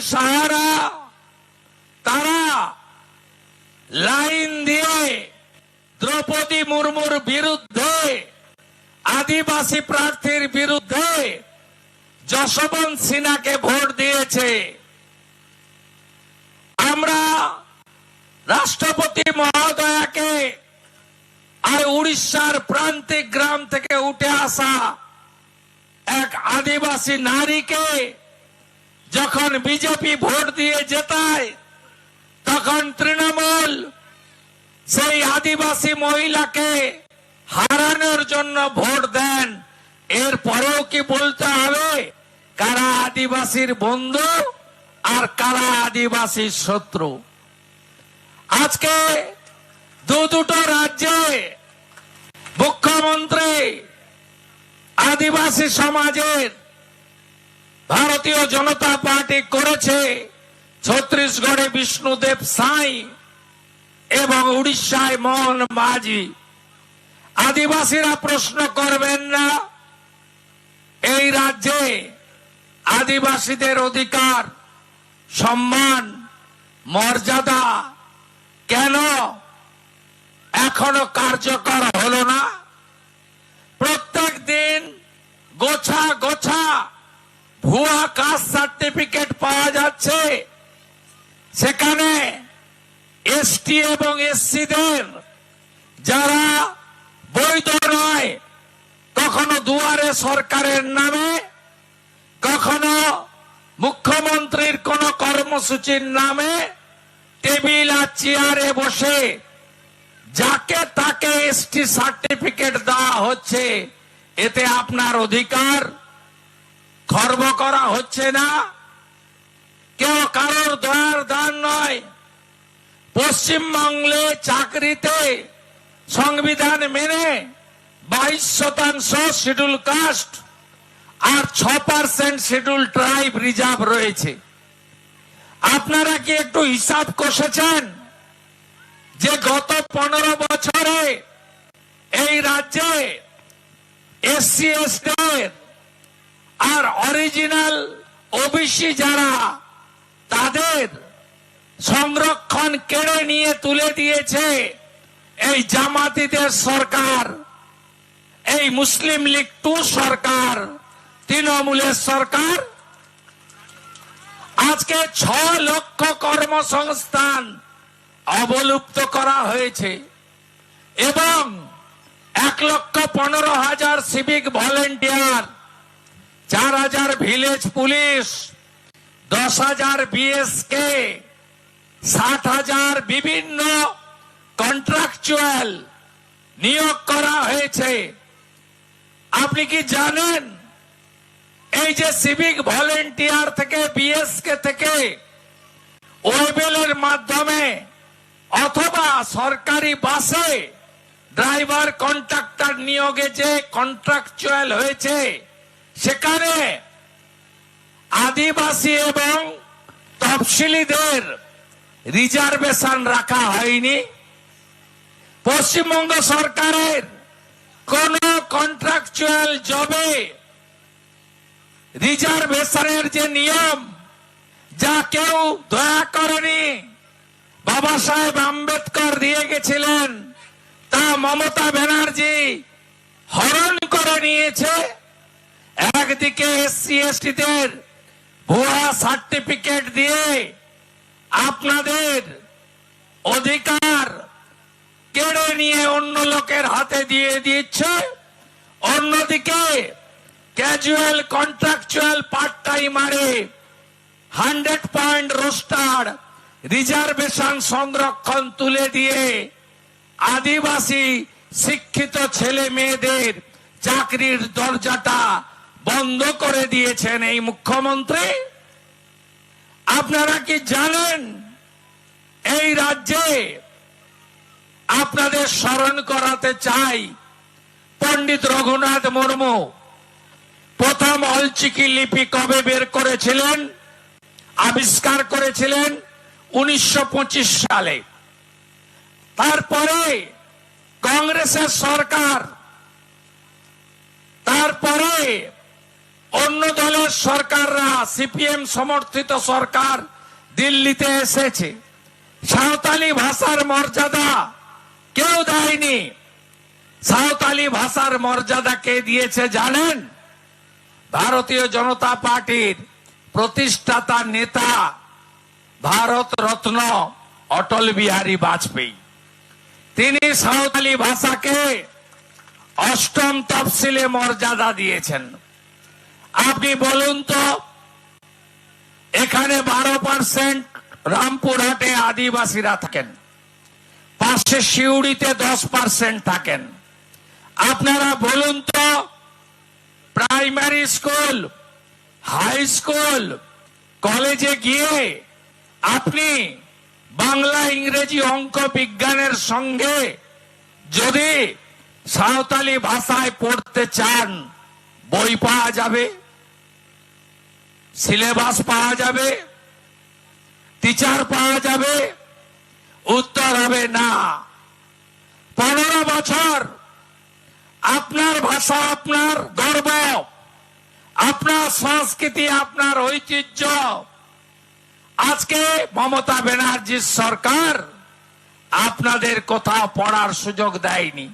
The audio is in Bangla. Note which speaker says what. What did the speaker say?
Speaker 1: সাহারা তারা লাইন দিয়ে দ্রৌপদী মুর্মুর বিরুদ্ধে, আদিবাসী প্রার্থীর বিরুদ্ধে যশবন্ত সিনহাকে ভোট দিয়েছে। আমরা রাষ্ট্রপতি মহোদয়াকে আর উড়িষ্যার প্রান্তিক গ্রাম থেকে উঠে আসা এক আদিবাসী নারীকে যখন বিজেপি ভোট দিয়ে জেতায়, তখন তৃণমূল সেই আদিবাসী মহিলাকে হারানোর জন্য ভোট দেন। এরপরেও কি বলতে হবে কারা আদিবাসীর বন্ধু আর কারা আদিবাসীর শত্রু? আজকে দুটো রাজ্যে মুখ্যমন্ত্রী আদিবাসী সমাজের ভারতীয় জনতা পার্টি করেছে। ছত্তিশগড়ে বিষ্ণুদেব সাই এবং উড়িষ্যায় মোহন মাঝি। আদিবাসীরা প্রশ্ন করবেন না এই রাজ্যে আদিবাসীদের অধিকার, সম্মান, মর্যাদা কেন এখনো কার্যকর হলো না? প্রত্যেক দিন গোছা গোছা ভুয়া কাস্ট সার্টিফিকেট পাওয়া যাচ্ছে। সেখানে এসটি এবং এসসিদের যারা বৈধ নয়, কখনো দুয়ারে সরকারের নামে, কখনো মুখ্যমন্ত্রীর কোন কর্মসূচির নামে টেবিল আর চেয়ারে বসে যাকে তাকে এসটি সার্টিফিকেট দেওয়া হচ্ছে। এতে আপনার অধিকার খর্ব করা হচ্ছে না? কেউ কারোর দয়ার দান নয়। পশ্চিমবঙ্গে চাকরিতে সংবিধান মেনে 22% শিডিউল কাস্ট আর 6% শিডিউল ট্রাইব রিজার্ভ রয়েছে। আপনারা কি একটু হিসাব কষেছেন যে গত 15 বছরে এই রাজ্যে এসসি এসটির আর অরিজিনাল ওবিসি যারা, তাদের সংরক্ষণ কেড়ে নিয়ে তুলে দিয়েছে এই জামাতিদের সরকার, এই মুসলিম লীগ 2 সরকার, তৃণমূলের সরকার। আজকে 6 লক্ষ কর্মসংস্থান অবলুপ্ত করা হয়েছে এবং 1,15,000 civic volunteer, 4,000 village police, 10,000 BSK, 60,000 বিভিন্ন কন্ট্রাকচুয়াল নিয়োগ করা হয়েছে। আপনি কি জানেন এই যে সিভিক ভলেন্টিয়ার থেকে, বিএসকে থেকে ওয়েবেলের মাধ্যমে অথবা সরকারি বাসে ড্রাইভার কন্ট্রাক্টর নিয়োগে যে কন্ট্রাকচুয়াল হয়েছে, সেখানে আদিবাসী এবং তফসিলিদের রিজার্ভেশন রাখা হয়নি? পশ্চিমবঙ্গ সরকারের কোন কন্ট্রাকচুয়াল জবে রিজার্ভেশনের যে নিয়ম, যা কেউ দয়া করেনি, বাবা সাহেব আম্বেদকর দিয়ে গেছিলেন, তা মমতা ব্যানার্জি হরণ করে নিয়েছে। একদিকে এসসি এসটিদের ভুয়া সার্টিফিকেট দিয়ে আপনাদের অধিকার কেড়ে নিয়ে অন্য লোকের হাতে দিয়ে দিচ্ছে, অন্যদিকে ক্যাজুয়াল কন্ট্রাকচুয়াল পার্ট টাইমারে 100% রোস্টার রিজার্ভেশন সংরক্ষণ তুলে দিয়ে আদিবাসী শিক্ষিত ছেলে মেয়েদের চাকরির দরজাটা বন্ধ করে দিয়েছেন এই মুখ্যমন্ত্রী। আপনারা কি জানেন এই রাজ্যে, আপনাদের স্মরণ করাতে চাই, পণ্ডিত রঘুনাথ মুর্মু প্রথম অলচিকি লিপি কবে বের করেছিলেন, আবিষ্কার করেছিলেন? 1925 সালে। তারপরে কংগ্রেসের সরকার, তারপরে অন্য দলের সরকাররা, সিপিএম সমর্থিত সরকার দিল্লিতে এসেছে, সাঁওতালি ভাষার মর্যাদা কেউ দেয়নি। সাঁওতালি ভাষার মর্যাদা কে দিয়েছে জানেন? ভারতীয় জনতা পার্টির প্রতিষ্ঠাতা নেতা ভারত রত্ন অটল বিহারী বাজপেয়ী। তিনি সাঁওতালি ভাষাকে অষ্টম তফসিলে মর্যাদা দিয়েছেন। আপনি বলুন তো, এখানে 12% রামপুরহাটে আদিবাসীরা থাকেন, পাশে সিউড়িতে 10% থাকেন। আপনারা বলুন তো, প্রাইমারি স্কুল, হাই স্কুল, কলেজে গিয়ে আপনি বাংলা, ইংরেজি, অঙ্ক, বিজ্ঞানের সঙ্গে যদি সাঁওতালি ভাষায় পড়তে চান, বই পাওয়া যাবে, সিলেবাস পাওয়া যাবে, টিচার পাওয়া যাবে? উত্তর হবে না। 15 বছর আপনার ভাষা, আপনার গর্ব, আপনার সংস্কৃতি, আপনার ঐতিহ্য আজকে মমতা ব্যানার্জির সরকার আপনাদের কোথাও পড়ার সুযোগ দেয়নি।